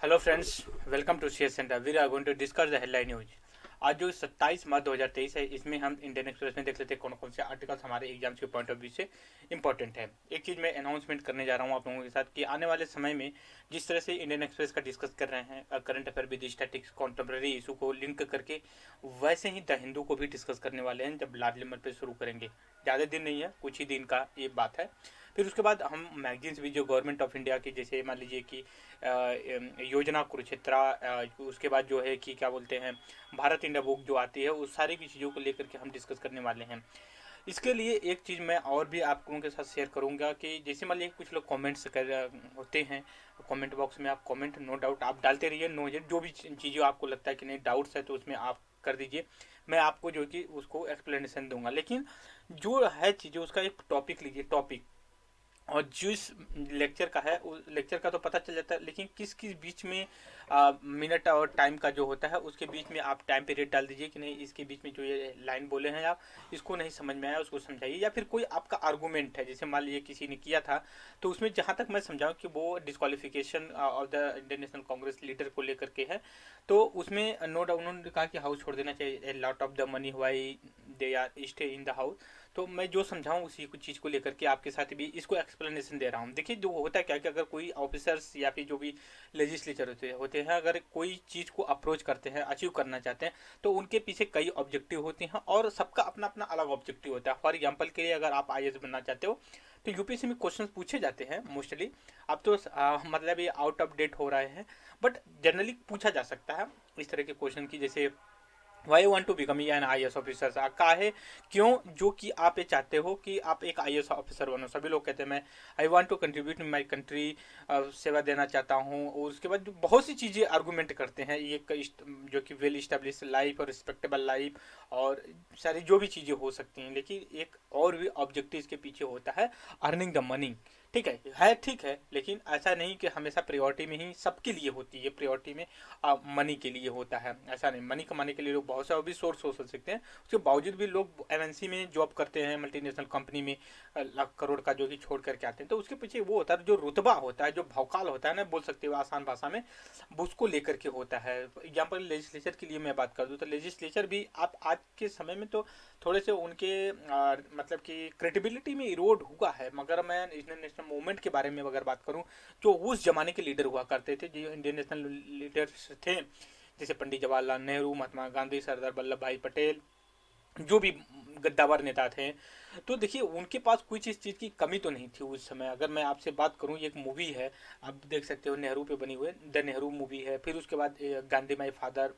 Hello friends, welcome to share centre. We are going to discuss the headline news. आज जो 27 मार्च 2023 है, इसमें हम इंडियन एक्सप्रेस में देख लेते हैं कौन कौन से आर्टिकल्स हमारे एग्जाम्स के पॉइंट ऑफ व्यू से इंपॉर्टेंट है। एक चीज़ मैं अनाउंसमेंट करने जा रहा हूँ आप लोगों के साथ कि आने वाले समय में जिस तरह से इंडियन एक्सप्रेस का डिस्कस कर रहे हैं current affair with statics contemporary issue को लिंक करके, वैसे ही द हिंदू को भी डिस्कस करने वाले हैं जब लाडली नंबर पर शुरू करेंगे। ज़्यादा दिन नहीं है, कुछ ही दिन का ये बात है। फिर उसके बाद हम मैगजीन्स भी जो गवर्नमेंट ऑफ इंडिया की, जैसे मान लीजिए कि योजना कुरुक्षेत्रा, उसके बाद जो है कि क्या बोलते हैं भारत इंडिया बुक जो आती है, उस सारी की चीज़ों को लेकर के हम डिस्कस करने वाले हैं। इसके लिए एक चीज़ मैं और भी आप लोगों के साथ शेयर करूंगा कि जैसे मान लीजिए कुछ लोग कमेंट्स कर होते हैं, कमेंट बॉक्स में आप कमेंट नो डाउट आप डालते रहिए। नो जो भी चीज़ें आपको लगता है कि नहीं डाउट्स है तो उसमें आप कर दीजिए। मैं आपको जो कि उसको एक्सप्लेनेशन दूंगा, लेकिन जो है चीज़ें उसका एक टॉपिक लीजिए। टॉपिक और जिस लेक्चर का है उस लेक्चर का तो पता चल जाता है, लेकिन किस किस बीच में मिनट और टाइम का जो होता है उसके बीच में आप टाइम पीरियड डाल दीजिए कि नहीं इसके बीच में जो ये लाइन बोले हैं आप इसको नहीं समझ में आया उसको समझाइए। या फिर कोई आपका आर्गूमेंट है, जैसे मान लीजिए किसी ने किया था तो उसमें जहाँ तक मैं समझाऊँ कि वो disqualification of the Indian national Congress leader को लेकर के है, तो उसमें नो डाउट उन्होंने कहा कि हाउस छोड़ देना चाहिए, lot of the money why they are stay in the house. तो मैं जो समझाऊँ उसी कुछ चीज़ को लेकर के आपके साथ भी इसको एक्सप्लेनेशन दे रहा हूँ। देखिए जो होता है क्या कि अगर कोई ऑफिसर्स या फिर जो भी लेजिस्लेचर होते हैं, अगर कोई चीज़ को अप्रोच करते हैं, अचीव करना चाहते हैं, तो उनके पीछे कई ऑब्जेक्टिव होते हैं और सबका अपना अपना अलग ऑब्जेक्टिव होता है। फॉर एग्जाम्पल के लिए अगर आप आईएएस बनना चाहते हो तो यूपीएससी में क्वेश्चन पूछे जाते हैं मोस्टली। अब तो मतलब ये आउट ऑफ डेट हो रहे हैं, बट जनरली पूछा जा सकता है इस तरह के क्वेश्चन की, जैसे why you want to become an I S officer. का है क्यों जो कि आप ये चाहते हो कि आप एक आई एस ऑफिसर बनो। सभी लोग कहते हैं मैं I want to contribute in my country, सेवा देना चाहता हूँ। और उसके बाद जो बहुत सी चीज़ें आर्गूमेंट करते हैं ये जो कि वेल इस्टेब्लिश लाइफ और रिस्पेक्टेबल लाइफ और सारी जो भी चीज़ें हो सकती हैं, लेकिन एक और भी ऑब्जेक्टिव इसके पीछे होता है, अर्निंग द मनी। ठीक है, लेकिन ऐसा नहीं कि हमेशा प्रायोरिटी में ही सबके लिए होती है। प्रायोरिटी में मनी के लिए होता है, ऐसा नहीं। मनी कमाने के लिए लोग बहुत सारे भी सोर्स हो सकते हैं, उसके बावजूद भी लोग एमएनसी में जॉब करते हैं, मल्टीनेशनल कंपनी में लाख करोड़ का जो कि छोड़ करके आते हैं। तो उसके पीछे वो होता है जो रुतबा होता है, जो भौकाल होता है ना, बोल सकते हो आसान भाषा में, उसको लेकर के होता है। एग्जाम्पल लेजिस्लेचर के लिए मैं बात कर दूँ तो लेजिस्लेचर भी आप आज के समय में तो थोड़े से उनके मतलब कि क्रेडिबिलिटी में इरोड हुआ है। मगर मैं इंडियन नेशनल मूवमेंट के बारे में अगर बात करूं, जो उस जमाने के लीडर हुआ करते थे, जो इंडियन नेशनल लीडर्स थे, जैसे पंडित जवाहरलाल नेहरू, महात्मा गांधी, सरदार वल्लभ भाई पटेल, जो भी गद्दावर नेता थे, तो देखिए उनके पास कुछ इस चीज़ की कमी तो नहीं थी उस समय। अगर मैं आपसे बात करूं, एक मूवी है आप देख सकते हो, नेहरू पे बनी हुई है, द नेहरू मूवी है। फिर उसके बाद गांधी माई फादर,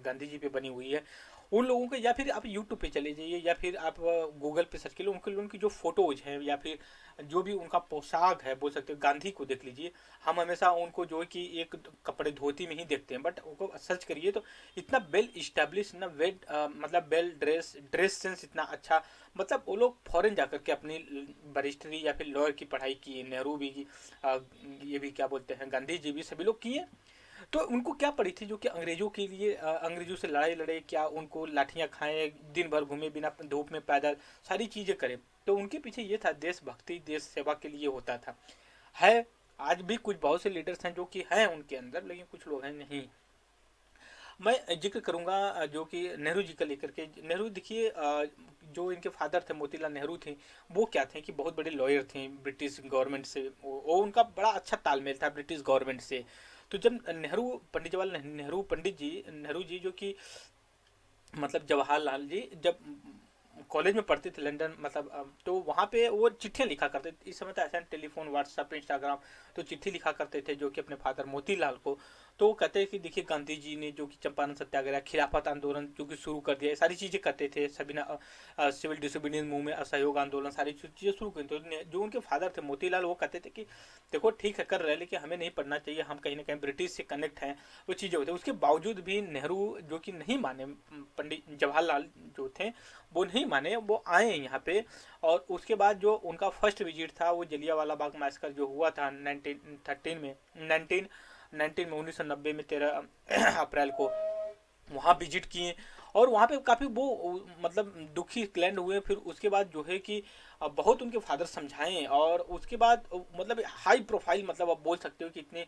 गांधी जी पे बनी हुई है। उन लोगों के, या फिर आप यूट्यूब पे चले जाइए या फिर आप गूगल पे सर्च कीजिए, उनकी जो फोटोज हैं या फिर जो भी उनका पोशाक है, बोल सकते हो गांधी को देख लीजिए। हम हमेशा उनको जो है कि एक कपड़े धोती में ही देखते हैं, बट उनको सर्च करिए तो इतना वेल इस्टेब्लिश ना, मतलब वेल ड्रेस सेंस इतना अच्छा। मतलब वो लोग फॉरेन जाकर के अपनी बैरिस्टरी या फिर लॉयर की पढ़ाई की, नेहरू भी की, ये भी क्या बोलते हैं गांधी जी भी, सभी लोग किए। तो उनको क्या पड़ी थी जो कि अंग्रेजों के लिए, अंग्रेजों से लड़ाई लड़े, क्या उनको लाठियां खाए, दिन भर घूमे बिना धूप में पैदल, सारी चीजें करे। तो उनके पीछे ये था, देशभक्ति देश सेवा के लिए होता था। है आज भी कुछ बहुत से लीडर्स हैं जो कि हैं उनके अंदर, लेकिन कुछ लोग हैं नहीं। मैं जिक्र करूंगा जो कि नेहरू जी का लेकर के। नेहरू देखिए, जो इनके फादर थे मोतीलाल नेहरू थे, वो क्या थे कि बहुत बड़े लॉयर थे ब्रिटिश गवर्नमेंट से। वो उनका बड़ा अच्छा तालमेल था ब्रिटिश गवर्नमेंट से। तो जब नेहरू, पंडित जवाहरलाल नेहरू, पंडित जी नेहरू जी जो कि मतलब जवाहरलाल जी जब कॉलेज में पढ़ते थे लंदन, मतलब तो वहाँ पे वो चिट्ठियाँ लिखा करते थे। इस समय तो ऐसा टेलीफोन, व्हाट्सएप, इंस्टाग्राम, तो चिट्ठी लिखा करते थे जो कि अपने फादर मोतीलाल को। तो वो कहते हैं कि देखिए गांधी जी ने जो कि चंपारण सत्याग्रह, खिलाफत आंदोलन जो कि शुरू कर दिया, ये सारी चीज़ें करते थे। सभी ना सिविल डिसोबीडियंस मूवमेंट, असहयोग आंदोलन, सारी चीज़ें शुरू की। तो जो उनके फादर थे मोतीलाल, वो कहते थे कि देखो ठीक है कर रहे हैं, लेकिन हमें नहीं पढ़ना चाहिए, हम कहीं ना कहीं ब्रिटिश से कनेक्ट हैं, वो चीज़ें होती है। उसके बावजूद भी नेहरू जो कि नहीं माने, पंडित जवाहरलाल जो थे वो नहीं माने, वो आए यहाँ पे। और उसके बाद जो उनका फर्स्ट विजिट था वो जलियांवाला बाग मैसकर जो हुआ था 1913 में 1990 में 13 अप्रैल को, वहाँ विजिट किए। और वहाँ पे काफ़ी वो मतलब दुखी लैंड हुए। फिर उसके बाद जो है कि बहुत उनके फादर समझाएं, और उसके बाद मतलब हाई प्रोफाइल, मतलब आप बोल सकते हो कि इतने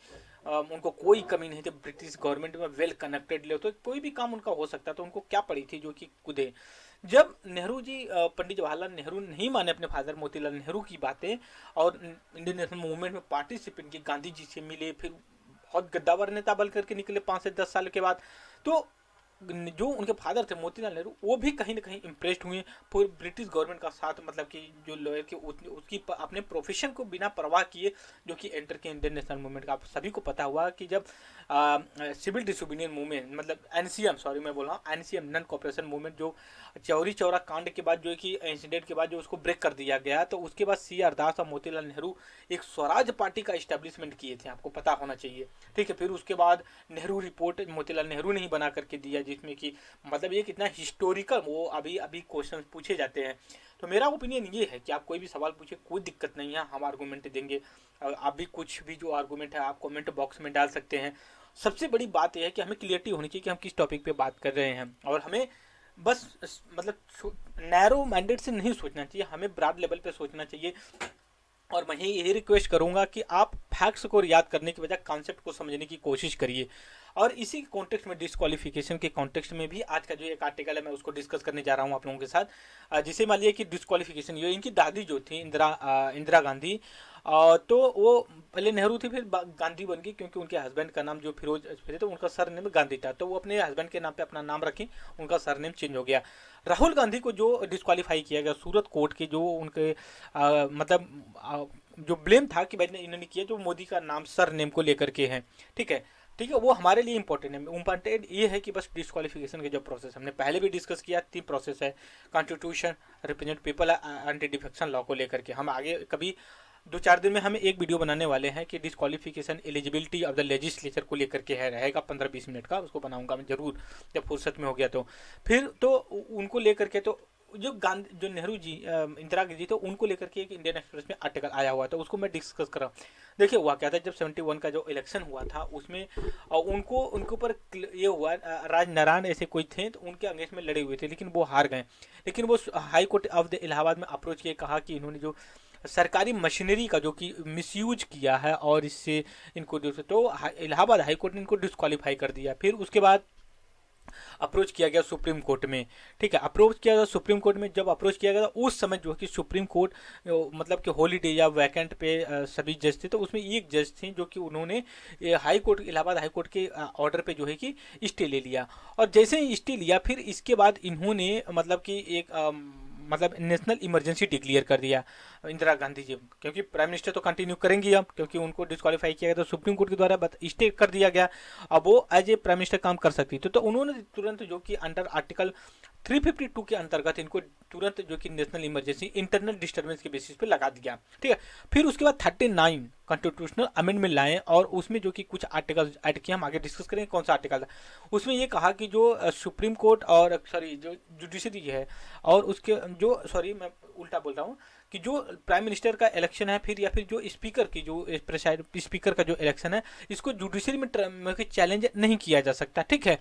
उनको कोई कमी नहीं थी ब्रिटिश गवर्नमेंट में, वेल कनेक्टेड ले, तो कोई भी काम उनका हो सकता, तो उनको क्या पड़ी थी जो कि कूदे। जब नेहरू जी पंडित जवाहरलाल नेहरू नहीं माने अपने फादर मोतीलाल नेहरू की बातें, और इंडियन नेशनल मूवमेंट में पार्टिसिपेट किए, गांधी जी से मिले, फिर बहुत गद्दावर नेता बन करके निकले 5 से 10 साल के बाद, तो जो उनके फादर थे मोतीलाल नेहरू, वो भी कहीं ना कहीं इम्प्रेस्ड हुए पूरे ब्रिटिश गवर्नमेंट का साथ, मतलब कि जो लॉयर की उसकी अपने प्रोफेशन को बिना परवाह किए जो कि एंटर किए इंडियन नेशनल मूवमेंट का। आप सभी को पता हुआ कि जब सिविल डिसोबीडियंस मूवमेंट, मतलब एनसीएम, सॉरी मैं बोल रहा हूँ एनसीएम, नॉन कॉपरेशन मूवमेंट, जो चौरी चौरा कांड के बाद जो है कि इंसिडेंट के बाद जो उसको ब्रेक कर दिया गया, तो उसके बाद CR दास और मोतीलाल नेहरू एक स्वराज पार्टी का इस्टेब्लिशमेंट किए थे, आपको पता होना चाहिए। ठीक है, फिर उसके बाद नेहरू रिपोर्ट मोतीलाल नेहरू ने ही बना करके दिया, जिसमें कि मतलब ये कितना हिस्टोरिकल, वो अभी अभी क्वेश्चन पूछे जाते हैं। तो मेरा ओपिनियन ये है कि आप कोई भी सवाल पूछे, कोई दिक्कत नहीं है, हम आर्गूमेंट देंगे। आप भी कुछ भी जो आर्गूमेंट है आप कमेंट बॉक्स में डाल सकते हैं। सबसे बड़ी बात यह है कि हमें क्लियरिटी होनी चाहिए कि हम किस टॉपिक पे बात कर रहे हैं, और हमें बस मतलब नैरो माइंडेड से नहीं सोचना चाहिए, हमें ब्रॉड लेवल पे सोचना चाहिए। और मैं यही रिक्वेस्ट करूंगा कि आप फैक्ट्स को याद करने की बजाय कॉन्सेप्ट को समझने की कोशिश करिए। और इसी कॉन्टेक्स्ट में, डिस्क्वालिफिकेशन के कॉन्टेक्स्ट में भी आज का जो एक आर्टिकल है मैं उसको डिस्कस करने जा रहा हूँ आप लोगों के साथ। जिसे मान लिया कि डिस्क्वालिफिकेशन, ये इनकी दादी जो थी इंदिरा गांधी, तो वो पहले नेहरू थी, फिर गांधी बन गई, क्योंकि उनके हस्बैंड का नाम जो फिरोज थे, तो उनका सर नेम गांधी था, तो वो अपने हस्बैंड के नाम पे अपना नाम रखी, उनका सर नेम चेंज हो गया। राहुल गांधी को जो डिस्क्वालीफाई किया गया सूरत कोर्ट के, जो उनके मतलब जो ब्लेम था कि भाई इन्होंने किया, जो मोदी का नाम सर नेम को लेकर के हैं। ठीक है, ठीक है, वो हमारे लिए इंपॉर्टेंट है। इंपॉर्टेंट ये है कि बस डिस्क्वालिफिकेशन के जो प्रोसेस हमने पहले भी डिस्कस किया, 3 प्रोसेस है, constitution, represent people, anti defection law को लेकर के। हम आगे कभी 2-4 दिन में हम एक वीडियो बनाने वाले हैं कि disqualification eligibility of the legislature को लेकर के है, रहेगा 15-20 मिनट का, उसको बनाऊंगा मैं जरूर जब फुर्सत में हो गया तो। फिर तो उनको लेकर के, तो जो नेहरू जी, इंदिरा जी, तो उनको लेकर के एक इंडियन एक्सप्रेस में आर्टिकल आया हुआ था, उसको मैं डिस्कस कर रहा हूँ। देखिए हुआ क्या था, जब 71 का जो इलेक्शन हुआ था उसमें उनके ऊपर ये हुआ, राजनारायण ऐसे कोई थे, तो उनके अगेंस्ट में लड़े हुए थे, लेकिन वो हार गए। लेकिन वो high court of the Allahabad में अप्रोच किए, कहा कि इन्होंने जो सरकारी मशीनरी का जो कि मिसयूज किया है, और इससे इनको तो इलाहाबाद हाई कोर्ट ने इनको डिस्क्वालीफाई कर दिया। फिर उसके बाद अप्रोच किया गया सुप्रीम कोर्ट में। ठीक है, अप्रोच किया गया सुप्रीम कोर्ट में। जब अप्रोच किया गया उस समय जो है कि सुप्रीम कोर्ट मतलब कि हॉलीडे या वैकेंट पे सभी जज थे, तो उसमें एक जज थे जो कि उन्होंने high court, Allahabad high court के ऑर्डर पे जो है कि स्टे ले लिया। और जैसे ही स्टे लिया, फिर इसके बाद इन्होंने मतलब कि एक मतलब नेशनल इमरजेंसी डिक्लेयर कर दिया इंदिरा गांधी जी, क्योंकि प्राइम मिनिस्टर तो कंटिन्यू करेंगी अब, क्योंकि उनको डिस्क्वालीफाई किया गया, तो सुप्रीम कोर्ट के द्वारा स्टे कर दिया गया, अब वो एज ए प्राइम मिनिस्टर काम कर सकती थी। तो उन्होंने तुरंत जो कि अंडर आर्टिकल 352 के अंतर्गत इनको तुरंत जो कि नेशनल इमरजेंसी इंटरनल डिस्टर्बेंस के बेसिस पे लगा दिया। ठीक है, फिर उसके बाद 39 कॉन्स्टिट्यूशनल अमेंडमेंट लाए, और उसमें जो कि कुछ आर्टिकल ऐड किए, हम आगे डिस्कस करेंगे कौन सा आर्टिकल था। उसमें ये कहा कि जो सुप्रीम कोर्ट और सॉरी जो जुडिशरी है, और उसके जो सॉरी मैं उल्टा बोल रहा हूँ, कि जो प्राइम मिनिस्टर का इलेक्शन है, फिर या फिर जो स्पीकर की जो स्पीकर का जो इलेक्शन है, इसको जुडिशरी में चैलेंज नहीं किया जा सकता। ठीक है,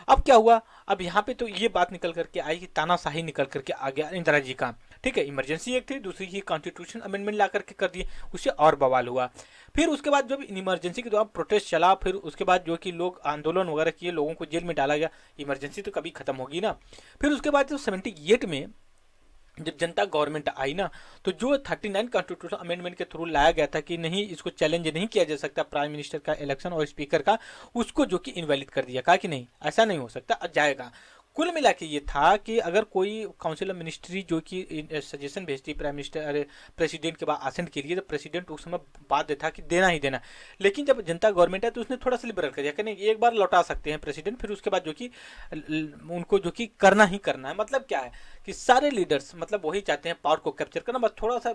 अब क्या हुआ, अब यहाँ पे तो ये बात निकल करके आई कि तानाशाही निकल करके आ गया इंदिरा जी का। ठीक है, इमरजेंसी एक थी, दूसरी ही कॉन्स्टिट्यूशन अमेंडमेंट ला करके कर दिए, उससे और बवाल हुआ। फिर उसके बाद जब इमरजेंसी के दौरान प्रोटेस्ट चला, फिर उसके बाद जो कि लोग आंदोलन वगैरह किए, लोगों को जेल में डाला गया, इमरजेंसी तो कभी खत्म होगी ना। फिर उसके बाद जब 78 में जब जनता गवर्नमेंट आई ना, तो जो 39 कॉन्स्टिट्यूशन अमेंडमेंट के थ्रू लाया गया था कि नहीं, इसको चैलेंज नहीं किया जा सकता प्राइम मिनिस्टर का इलेक्शन और स्पीकर का, उसको जो कि इनवैलिड कर दिया, कहा कि नहीं ऐसा नहीं हो सकता, जाएगा। कुल मिला के ये था कि अगर कोई काउंसिल ऑफ मिनिस्ट्री जो कि सजेशन भेजती प्राइम मिनिस्टर अरे प्रेसिडेंट के बाद आसन के लिए, तो प्रेसिडेंट उस समय बात देता कि देना ही देना। लेकिन जब जनता गवर्नमेंट है तो उसने थोड़ा सा लिबरल कर दिया कि नहीं, एक बार लौटा सकते हैं प्रेसिडेंट, फिर उसके बाद जो कि उनको जो कि करना ही करना है। मतलब क्या है कि सारे लीडर्स मतलब वही चाहते हैं पावर को कैप्चर करना, बस थोड़ा सा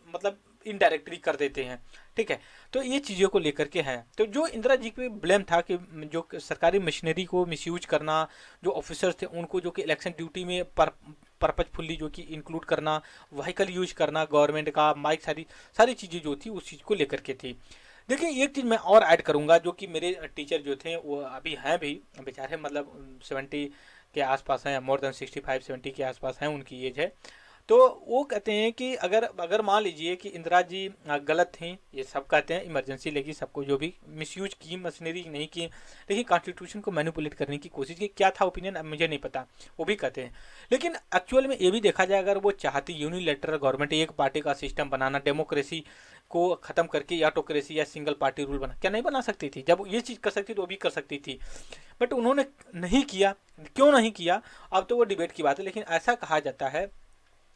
मतलब इनडायरेक्टली कर देते हैं। ठीक है, तो ये चीज़ों को लेकर के है। तो जो इंदिरा जी पे ब्लेम था कि जो सरकारी मशीनरी को मिसयूज करना, जो ऑफिसर्स थे उनको जो कि इलेक्शन ड्यूटी में पर्पजफुली जो कि इंक्लूड करना, व्हीकल यूज करना गवर्नमेंट का, माइक, सारी चीज़ें जो थी उस चीज़ को लेकर के थी। देखिए एक चीज़ मैं और ऐड करूंगा, जो कि मेरे टीचर जो थे वो अभी हैं भी बेचारे, मतलब के आसपास हैं, मोर देन 65-70 के आसपास हैं उनकी एज है। तो वो कहते हैं कि अगर अगर मान लीजिए कि इंदिरा जी गलत थी, ये सब कहते हैं, इमरजेंसी लेगी, सबको जो भी मिसयूज की, मशीनरी नहीं की, लेकिन कॉन्स्टिट्यूशन को मैनिपुलेट करने की कोशिश की, क्या था ओपिनियन अब मुझे नहीं पता, वो भी कहते हैं। लेकिन एक्चुअल में ये भी देखा जाए, अगर वो चाहती यूनिलेटरल गवर्नमेंट, एक पार्टी का सिस्टम बनाना, डेमोक्रेसी को खत्म करके या ऑटोक्रेसी या सिंगल पार्टी रूल बना, क्या नहीं बना सकती थी? जब ये चीज़ कर सकती तो वो भी कर सकती थी, बट उन्होंने नहीं किया। क्यों नहीं किया, अब तो वो डिबेट की बात है। लेकिन ऐसा कहा जाता है,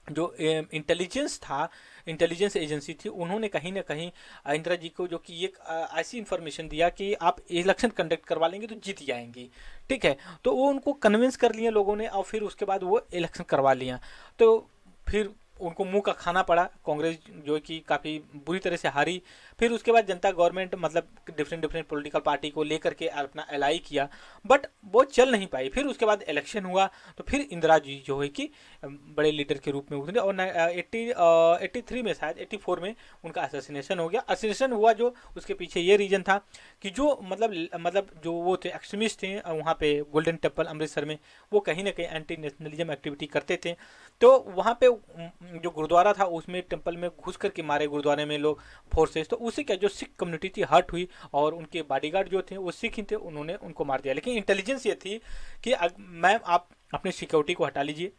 जो इंटेलिजेंस था, इंटेलिजेंस एजेंसी थी, उन्होंने कहीं ना कहीं इंदिरा जी को जो कि एक ऐसी इन्फॉर्मेशन दिया कि आप इलेक्शन कंडक्ट करवा लेंगे तो जीत जाएंगी, ठीक है। तो वो उनको कन्विंस कर लिया लोगों ने, और फिर उसके बाद वो इलेक्शन करवा लिया। तो फिर उनको मुंह का खाना पड़ा, कांग्रेस जो कि काफ़ी बुरी तरह से हारी। फिर उसके बाद जनता गवर्नमेंट मतलब डिफरेंट डिफरेंट पॉलिटिकल पार्टी को लेकर के अपना एलाई किया, बट वो चल नहीं पाई। फिर उसके बाद इलेक्शन हुआ, तो फिर इंदिरा जी जो है कि बड़े लीडर के रूप में उतरे, और 83 में, शायद 84 में उनका असैसिनेशन हो गया। असैसिनेशन हुआ जो, उसके पीछे ये रीजन था कि जो मतलब जो वो थे एक्सट्रीमिस्ट थे वहाँ पे गोल्डन टेम्पल अमृतसर में, वो कहीं ना कहीं एंटी नेशनलिज्म एक्टिविटी करते थे। तो वहाँ पे जो गुरुद्वारा था उसमें टेम्पल में घुस करके मारे गुरुद्वारे में लोग, फोर्सेस। तो उससे क्या, जो सिख कम्युनिटी थी हर्ट हुई, और उनके बॉडीगार्ड जो थे वो सिख ही थे, उन्होंने उनको मार दिया। लेकिन इंटेलिजेंस ये थी कि मैम आप अपनी सिक्योरिटी को हटा लीजिए,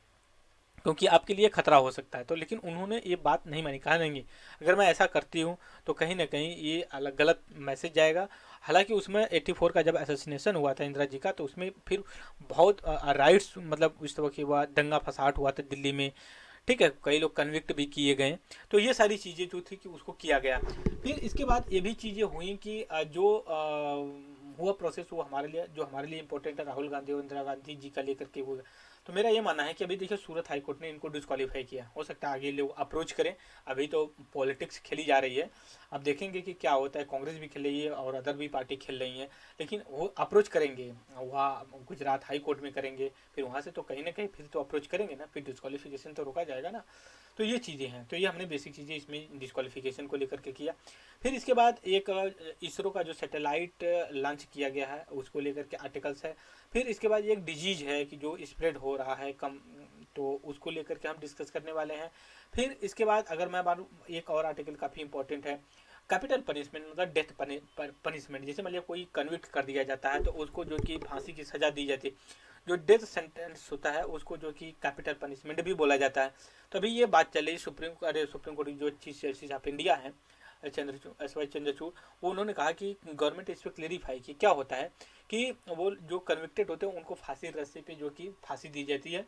क्योंकि आपके लिए खतरा हो सकता है। तो लेकिन उन्होंने ये बात नहीं मानी, कहा नहीं, अगर मैं ऐसा करती हूँ तो कहीं ना कहीं ये अलग गलत मैसेज जाएगा। हालांकि उसमें 84 का जब असैसिनेशन हुआ था इंदिरा जी का, तो उसमें फिर बहुत राइट्स मतलब इस तरह की हुआ, दंगा फसाट हुआ था दिल्ली में, ठीक है, कई लोग कन्विक्ट भी किए गए। तो ये सारी चीज़ें जो थी कि उसको किया गया। फिर इसके बाद ये भी चीज़ें हुई कि जो हुआ प्रोसेस, वो हमारे लिए, जो हमारे लिए इंपॉर्टेंट है, राहुल गांधी और इंदिरा गांधी जी का लेकर के हुआ। तो मेरा ये मानना है कि अभी देखिए सूरत हाई कोर्ट ने इनको डिस्क्वालीफाई किया, हो सकता है आगे लोग अप्रोच करें। अभी तो पॉलिटिक्स खेली जा रही है, अब देखेंगे कि क्या होता है। कांग्रेस भी खेल रही है और अदर भी पार्टी खेल रही है, लेकिन वो अप्रोच करेंगे, वहाँ गुजरात हाई कोर्ट में करेंगे, फिर वहाँ से तो कहीं ना कहीं फिर तो अप्रोच करेंगे ना, फिर डिस्क्वालिफिकेशन तो रोका जाएगा ना। तो ये चीज़ें हैं, तो ये हमने बेसिक चीज़ें इसमें डिस्क्वालिफिकेशन को लेकर के किया। फिर इसके बाद एक इसरो का जो सैटेलाइट लॉन्च किया गया है उसको लेकर के आर्टिकल्स है। फिर इसके बाद एक डिजीज है कि जो स्प्रेड हो रहा है कम, तो उसको लेकर के हम डिस्कस करने वाले हैं। फिर इसके बाद अगर मैं बात, एक और आर्टिकल काफ़ी इंपॉर्टेंट है, कैपिटल पनिशमेंट मतलब डेथ पनिशमेंट। जैसे मान लिया कोई कन्विक्ट कर दिया जाता है तो उसको जो कि फांसी की सज़ा दी जाती है, जो डेथ सेंटेंस होता है उसको जो कि कैपिटल पनिशमेंट भी बोला जाता है। तो अभी ये बात चल रही सुप्रीम कोर्ट की जो चीफ जस्टिस ऑफ इंडिया है चंद्रचूड़, वो उन्होंने कहा कि गवर्नमेंट इस पर क्लेरिफाई कि क्या होता है कि वो जो कन्विक्टेड होते हैं उनको फांसी रस्सी पे जो कि फांसी दी जाती है,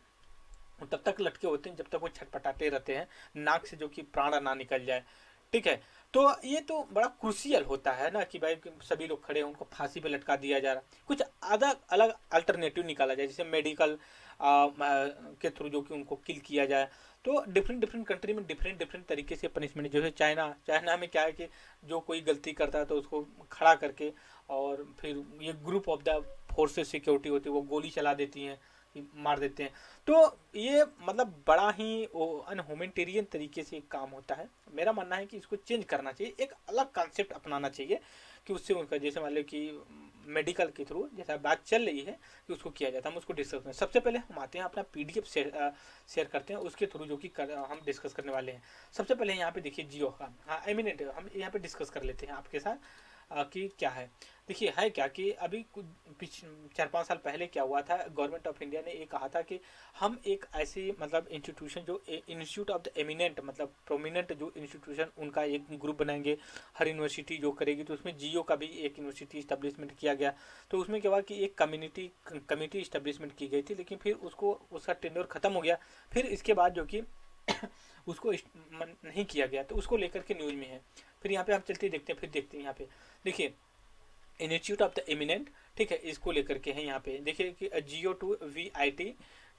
तब तक लटके होते हैं जब तक वो छटपटाते रहते हैं, नाक से जो कि प्राण ना निकल जाए, ठीक है। तो ये तो बड़ा क्रूसियल होता है ना कि भाई सभी लोग खड़े हैं, उनको फांसी पे लटका दिया जा रहा है, कुछ अलग अलग अल्टरनेटिव निकाला जाए, जैसे मेडिकल के थ्रू जो कि उनको किल किया जाए। तो डिफरेंट डिफरेंट कंट्री में डिफरेंट डिफरेंट तरीके से पनिशमेंट, जैसे चाइना में क्या है कि जो कोई गलती करता है तो उसको खड़ा करके, और फिर ये group of the forces security होती है वो गोली चला देती हैं, मार देते हैं। तो ये मतलब बड़ा ही अनह्यूमैनिटेरियन तरीके से काम होता है। मेरा मानना है कि इसको चेंज करना चाहिए, एक अलग कॉन्सेप्ट अपनाना चाहिए कि उससे उनका, जैसे मान लो कि मेडिकल के थ्रू जैसा बात चल रही है कि उसको किया जाता है, हम उसको डिस्कस करें। सबसे पहले हम आते हैं अपना पीडीएफ शेयर करते हैं, उसके थ्रू जो कि हम डिस्कस करने वाले हैं। सबसे पहले यहाँ पे देखिए जियो का, हाँ एमिनेंट, हम यहाँ पे डिस्कस कर लेते हैं आपके साथ कि क्या है। देखिए है क्या कि अभी कुछ 4-5 साल पहले क्या हुआ था, गवर्नमेंट ऑफ इंडिया ने ये कहा था कि हम एक ऐसी मतलब इंस्टीट्यूशन, जो इंस्टीट्यूट ऑफ द एमिनेंट मतलब प्रोमिनेंट जो इंस्टीट्यूशन, उनका एक ग्रुप बनाएंगे, हर यूनिवर्सिटी जो करेगी। तो उसमें जियो का भी एक यूनिवर्सिटी इस्टेब्लिशमेंट किया गया। तो उसमें क्या हुआ कि एक कमेटी इस्टेब्लिशमेंट की गई थी, लेकिन फिर उसका टेन्योर खत्म हो गया। फिर इसके बाद जो कि उसको नहीं किया गया, तो उसको लेकर के न्यूज में है। फिर यहाँ पे हम चलते देखते हैं, फिर देखते हैं यहाँ पे देखिए इंस्टीट्यूट ऑफ द एमिनेंट, ठीक है, इसको लेकर के है यहाँ पे देखिए कि GO2VIT,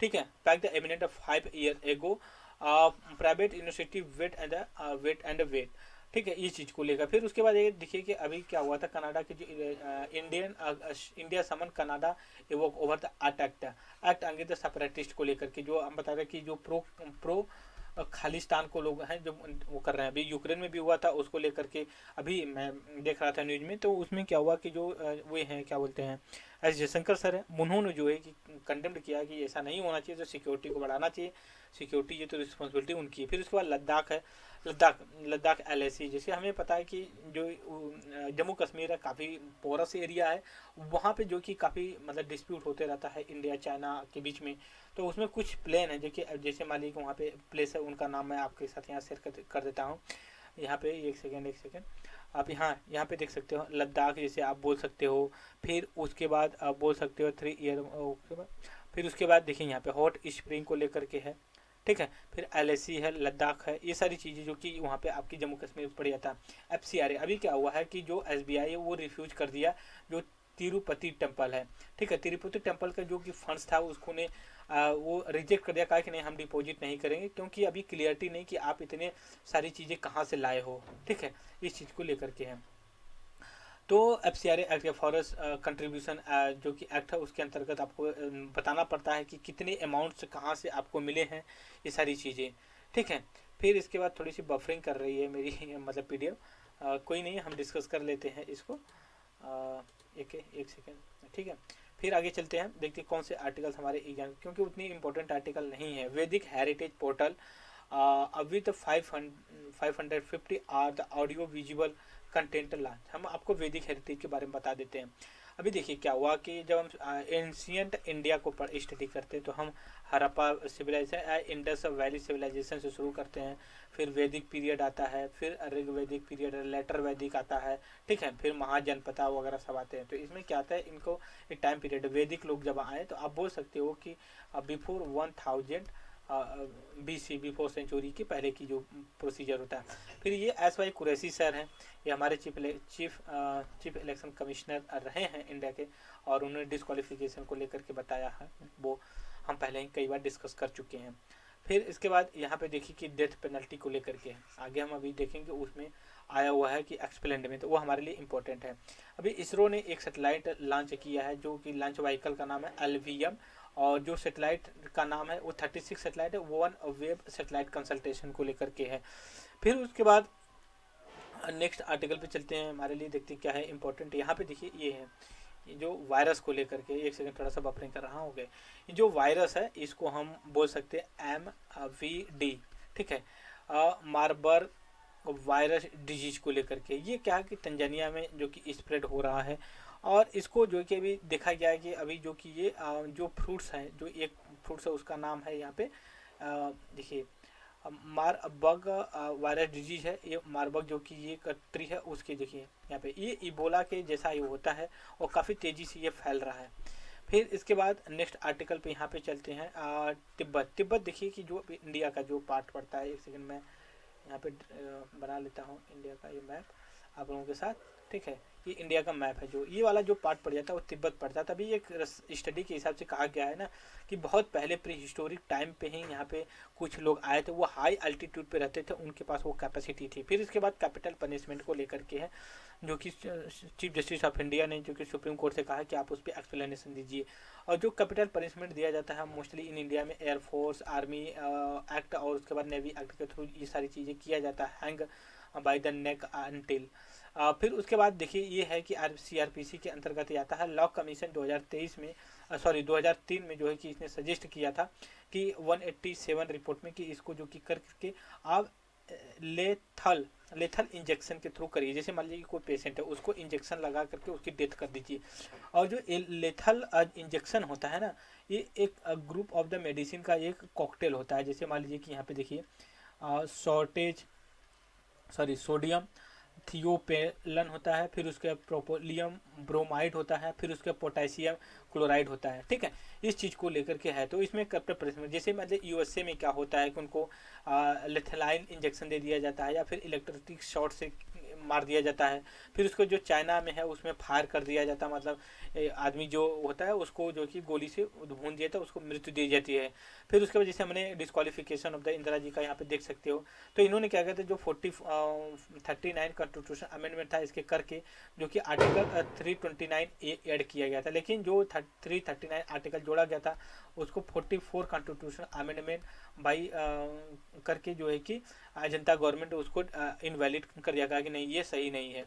ठीक है, pack the eminent of 5 year ago, private university wait, ठीक है, ये चीज़ को लेकर। फिर उसके बाद ये देखिए कि अभी क्या हुआ था, कनाडा की जो India summon Canada envoy over the act अंगे सेपरेटिस्ट को लेकर के, जो हम बता रहे कि जो प्रो खालिस्तान को लोग हैं जो वो कर रहे हैं। अभी यूक्रेन में भी हुआ था, उसको लेकर के अभी मैं देख रहा था न्यूज में। तो उसमें क्या हुआ कि जो वे हैं क्या बोलते हैं एस जयशंकर सर है, उन्होंने जो है कि कंडेम्ड किया कि ऐसा नहीं होना चाहिए, तो सिक्योरिटी को बढ़ाना चाहिए, सिक्योरिटी ये तो रिस्पॉन्सिबिलिटी उनकी है। फिर उसके बाद लद्दाख है, लद्दाख लद्दाख LAC, जैसे हमें पता है कि जो जम्मू कश्मीर है काफ़ी पोरस एरिया है, वहाँ पे जो कि काफ़ी मतलब डिस्प्यूट होते रहता है इंडिया चाइना के बीच में। तो उसमें कुछ प्लेन है जो कि जैसे मान लीजिए वहाँ पे प्लेस है, उनका नाम मैं आपके साथ यहाँ शेयर कर देता हूँ। यहाँ पे एक सेकेंड आप यहाँ पे देख सकते हो लद्दाख, जैसे आप बोल सकते हो। फिर उसके बाद आप बोल सकते हो 3 ईयर उसके बाद, फिर उसके बाद देखिए यहाँ पे हॉट स्प्रिंग को लेकर के है, ठीक है। फिर LAC है, लद्दाख है, ये सारी चीज़ें जो कि वहाँ पे आपकी जम्मू कश्मीर में पड़ जाता है। FCRA अभी क्या हुआ है कि जो SBI है वो रिफ्यूज कर दिया जो तिरुपति टेम्पल है, ठीक है। तिरुपति टेम्पल का जो कि फंड्स था उसको ने वो रिजेक्ट कर दिया, कहा कि नहीं हम डिपॉजिट नहीं करेंगे, क्योंकि अभी क्लियरिटी नहीं कि आप इतने सारी चीज़ें कहाँ से लाए हो, ठीक है। इस चीज़ को लेकर के है। तो FCRA एक्ट या फॉरेस्ट कंट्रीब्यूशन जो कि एक्ट है उसके अंतर्गत आपको बताना पड़ता है कि कितने अमाउंट्स कहाँ से आपको मिले हैं, ये सारी चीज़ें, ठीक है। फिर इसके बाद थोड़ी सी बफरिंग कर रही है मेरी मतलब PDF, कोई नहीं, हम डिस्कस कर लेते हैं इसको। एक सेकेंड, ठीक है। फिर आगे चलते हैं, देखते हैं कौन से आर्टिकल्स हमारे एग्जाम, क्योंकि उतनी इंपॉर्टेंट आर्टिकल नहीं है। Vedic heritage portal with 550 are the audio visual content launch. हम आपको वैदिक हेरिटेज के बारे में बता देते हैं। अभी देखिए क्या हुआ कि जब हम एंशियंट इंडिया को स्टडी करते हैं तो हम Harappa civilisation, Indus valley civilisation से शुरू करते हैं। फिर वैदिक पीरियड आता है, फिर ऋग्वैदिक पीरियड, लेटर वैदिक आता है, ठीक है। फिर महाजनपदा वगैरह सब आते हैं। तो इसमें क्या आता है, इनको एक टाइम पीरियड वैदिक लोग जब आए तो आप बोल सकते हो कि बिफोर 1000 BC, बिफोर सेंचुरी के पहले की जो प्रोसीजर होता है। फिर ये SY कुरैशी सर हैं, ये हमारे चीफ इलेक्शन कमिश्नर रहे हैं इंडिया के, और उन्होंने डिस्क्वालिफिकेशन को लेकर के बताया है, वो हम पहले ही कई बार डिस्कस कर चुके हैं। फिर इसके बाद यहाँ पे देखिए कि डेथ पेनल्टी को लेकर के आगे हम अभी देखेंगे, उसमें आया हुआ है कि एक्सप्लेंड में, तो वो हमारे लिए इम्पोर्टेंट है। अभी इसरो ने एक सेटेलाइट लॉन्च किया है जो कि लॉन्च व्हीकल का नाम है LVM, और जो सेटेलाइट का नाम है वो 36 सेटेलाइट है, वन वेब सेटेलाइट कंसल्टेशन को लेकर के है। फिर उसके बाद नेक्स्ट आर्टिकल पे चलते हैं, हमारे लिए देखते हैं क्या है इंपॉर्टेंट। यहाँ पे देखिए ये है, ये जो वायरस को लेकर के, एक सेकंड थोड़ा सा बफरिंग कर रहा हूँ, ये जो वायरस है इसको हम बोल सकते हैं MVD, ठीक है, मार्बर्ग वायरस डिजीज को लेकर के। ये क्या है कि तंजानिया में जो कि स्प्रेड हो रहा है, और इसको जो कि अभी देखा गया है कि अभी जो कि ये जो फ्रूट्स हैं, जो एक फ्रूट्स है उसका नाम है यहाँ पे देखिए मारबर्ग वायरस डिजीज है, ये मारबर्ग जो कि ये ट्री है उसके, देखिए यहाँ पे ये इबोला के जैसा ये होता है और काफ़ी तेज़ी से ये फैल रहा है। फिर इसके बाद नेक्स्ट आर्टिकल पे यहाँ पे चलते हैं, तिब्बत देखिए कि जो इंडिया का जो पार्ट पड़ता है, एक सेकंड में यहाँ पे बना लेता हूँ इंडिया का ये मैप आप लोगों के साथ, ठीक है। ये इंडिया का मैप है, जो ये वाला जो पार्ट पड़ जाता है वो तिब्बत पड़ता है। तभी एक स्टडी के हिसाब से कहा गया है ना कि बहुत पहले प्री हिस्टोरिक टाइम पे ही यहाँ पे कुछ लोग आए थे, वो हाई अल्टीट्यूड पे रहते थे, उनके पास वो कैपेसिटी थी। फिर इसके बाद कैपिटल पनिशमेंट को लेकर के है, जो कि चीफ जस्टिस ऑफ इंडिया ने जो कि सुप्रीम कोर्ट से कहा कि आप उस पर एक्सप्लेनेशन दीजिए। और जो कैपिटल पनिशमेंट दिया जाता है मोस्टली इन इंडिया में एयरफोर्स, आर्मी एक्ट और उसके बाद नेवी एक्ट के थ्रू ये सारी चीज़ें किया जाता है, hang by the neck until. फिर उसके बाद देखिए ये है कि CRPC के अंतर्गत आता है। लॉ कमीशन 2023 में 2003 में जो है कि इसने सजेस्ट किया था कि 187 रिपोर्ट में कि इसको जो कि करके आप लेथल इंजेक्शन के थ्रू करिए। जैसे मान लीजिए कोई पेशेंट है, उसको इंजेक्शन लगा करके उसकी डेथ कर दीजिए। और जो लेथल इंजेक्शन होता है ना, ये एक ग्रुप ऑफ द मेडिसिन का एक कॉकटेल होता है। जैसे मान लीजिए कि यहाँ पे देखिए सोडियम थियोपेलन होता है, फिर उसके प्रोपोलियम ब्रोमाइड होता है, फिर उसके पोटेशियम क्लोराइड होता है, ठीक है। इस चीज़ को लेकर के है, तो इसमें कैपिटल जैसे मतलब USA में क्या होता है कि उनको लेथेलाइन इंजेक्शन दे दिया जाता है या फिर इलेक्ट्रिक शॉर्ट से मार दिया जाता है। फिर उसको जो चाइना में है उसमें फायर कर दिया जाता है, मतलब आदमी जो होता है उसको जो कि गोली से भून दिया था, उसको मृत्यु दी जाती है। फिर उसके बाद जैसे हमने disqualification of the Indira ji का यहाँ पे देख सकते हो, तो इन्होंने क्या कहते हैं जो 39 कॉन्स्टिट्यूशन अमेंडमेंट था इसके करके, जो कि आर्टिकल 329A ऐड किया गया था। लेकिन जो 339 आर्टिकल जोड़ा गया था उसको 44 कॉन्स्टिट्यूशन अमेंडमेंट बाई करके जो है कि जनता गवर्नमेंट उसको इनवैलिड कर दिया गया कि नहीं ये सही नहीं है।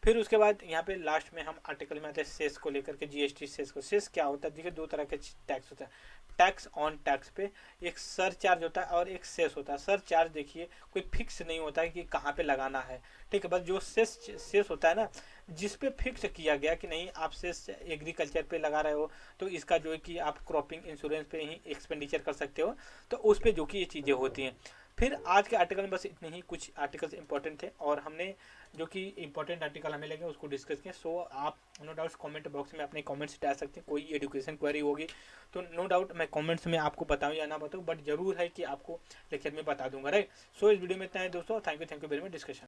फिर उसके बाद यहाँ पे लास्ट में हम आर्टिकल में आते हैं सेस को लेकर के, जीएसटी सेस को। सेस क्या होता है, देखिए दो तरह के टैक्स होता है। टैक्स ऑन टैक्स पे एक सर चार्ज होता है और एक सेस होता है। सर चार्ज देखिए कोई फिक्स नहीं होता है कि कहाँ पे लगाना है, ठीक है। बस जो सेस होता है ना, जिस पे फिक्स किया गया कि नहीं आप सेस एग्रीकल्चर पे लगा रहे हो तो इसका जो है कि आप क्रॉपिंग इंश्योरेंस पे ही एक्सपेंडिचर कर सकते हो, तो उस पे जो कि ये चीज़ें होती हैं। फिर आज के आर्टिकल में बस इतने ही कुछ आर्टिकल्स इंपॉर्टेंट थे और हमने जो कि इंपॉर्टेंट आर्टिकल हमें लगे उसको डिस्कस किया। सो आप नो डाउट कमेंट बॉक्स में अपने कमेंट्स डाल सकते हैं। कोई एजुकेशन क्वेरी होगी तो नो डाउट मैं कमेंट्स में आपको बताऊं या ना बताऊं, बट जरूर है कि आपको लेक्चर में बता दूंगा, राइट। सो इस वीडियो में इतना है दोस्तों। Thank you very much discussion.